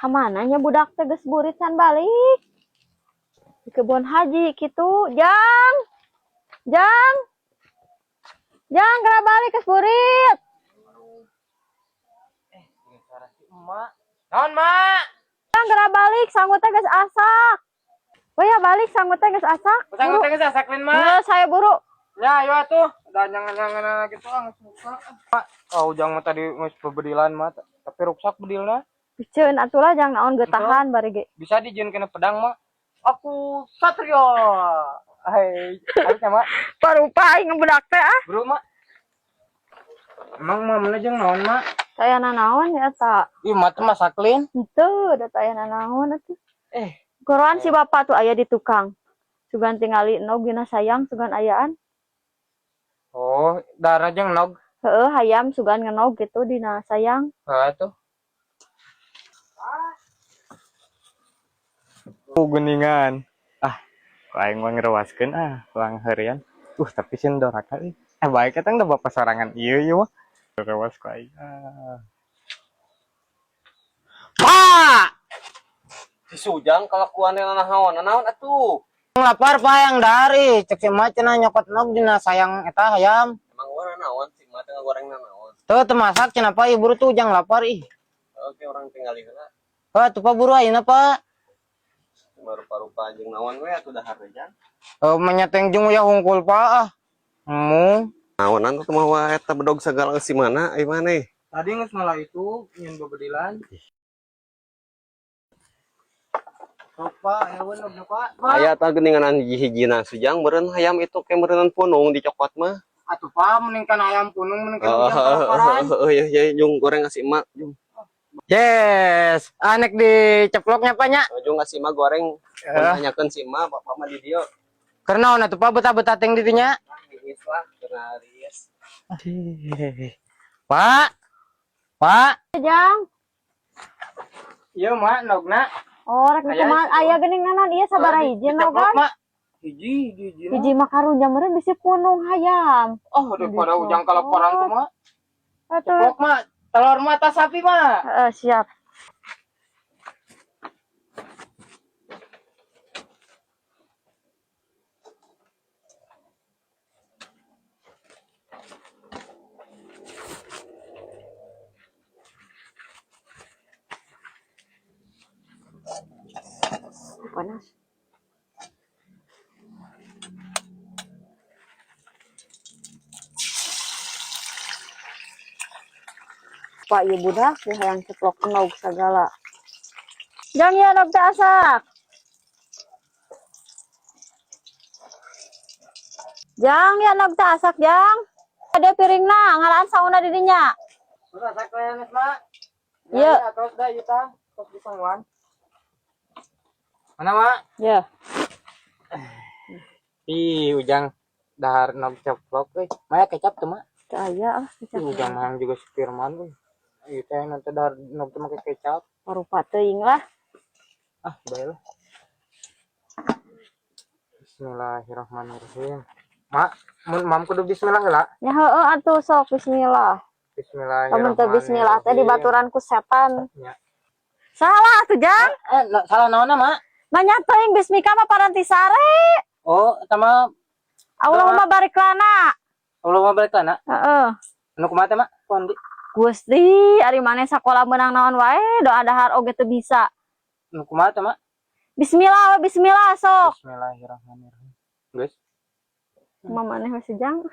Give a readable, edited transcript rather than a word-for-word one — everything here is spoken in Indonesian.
Kamananya budak teges burit can balik di kebun haji gitu. Jang jang jang gerak balik ke burit. Emak. Naon, Mak? Jang gerak balik sanggut teh geus asak. Oh ya balik sanggut teh geus asak. Sanggut teh geus asak, Mak. Saya buru. Ya, ayo atuh. Da jangan gitu suka. Mak, ujang mah tadi geus bebedilan mah, tapi rusak bedilna. Biceun atulah jang naon geutahan bari ge. Bisa dijieun kena pedang, Mak. Aku Satrio. Hai, harusnya, Mak. Parupa aing budak teh ah. Bro, Mak. Emang mah mana jeung naon, Mak? Saya nanaon ya tak. Ih, Mak teh masaklin. Itu da taya nanaon atuh. Goroan si bapak tuh aya di tukang. Sugan tingali nog dina sayang sugan ayaan. Oh, darah jeung nog. Heeh, hayam sugan ngenog gitu dina sayang. Heeh tuh. Geningan. Kok aing mah ngerewaskeun ulang harian. Tapi sin doraka euy. Baik eta da bapak sorangan ieu mah. Rewas ku aing. Pak! Si Sujang kelakuannya naon atuh. Lapar Pak yang dari. Cek si Mat cenah nyokot nog dina sayang eta hayam. Emang orang naon si mah tengah goreng naon. Tuh teu masak cenah Pak, ieu buru tuh ujang lapar ih. Oke orang tinggal di heula. Pak, tuh Pak buru ayeuna Pak. Cuma rupa-rupa anjing naon we atuh dahar teh Jang. Menyeteng jeung ya hungkul Pak Naonan tuh mah wae eta bedog segala si mana ai maneh. Tadi geus malah itu nyen bebedilan. Pak, ya bener Pak. Aya tah geuninganan hiji-hijina Sujang meureun hayam itu ke meureun punung dicokot mah. Atuh Pak, meningkan ayam punung meningkan ujang kelaparan. Ya jung goreng ngasih emak jung. Yes, anek diceploknya Pak nya. Jung ngasih emak goreng. Nanyakeun si emak bapak mah di dieu. Karena atuh Pak betah-betah teng di dieu nya. Geus lah kena riis. Pak. Pak. Jang. Ieu Mak nogna. Oh, rek kumaha aya geuninganan ieu sabaraha hiji nogan. Mak. Hiji. Hiji makarunya meureun bisi punung hayam. Oh, daripada ujang kelaparan tuh Mak. Atuh. Ceplok Mak, telur mata sapi Mak. Siap. Panas. Pak ieu budak ya hayang ceplok nog sagala. Jang ya nog teh asak. Jang ya nog teh asak jang. Ada piringna ngalaan sauna di dinya. Sudah saklean Mak. Ieu. Tos da ieu tah, tos disanguan. Mana Mak? Ya. Ih, ujang dahar nog ceplok euy. Maya kecap tuh Mak. Teu aya kecap. Ujang mah juga Firman euy. Ieu teh nanti dahar nog teh make kecap. Parupa teuing lah. Bae lah. Bismillahirrahmanirrahim. Mak, mam kudu bismillah heula. Ya heueuh atuh sok bismillah. Bismillahirrahmanirrahim. Lamun teu bismillah teh dibaturan ku setan. Ya. Salah atuh jang. Salah naonna Mak? Manya teuing bismika mah paranti sare. Oh, eta mah Allahumma barik lana. Allahumma barik lana. Heeh. Anu kumaha teh Mak? Pondi. Gusti, ari maneh sakola meunang naon wae, doa dahar oge teu bisa. Anu kumaha teh Mak? Bismillah, bismillah sok. Bismillahirrahmanirrahim. Geus. Kumaha maneh we sejang?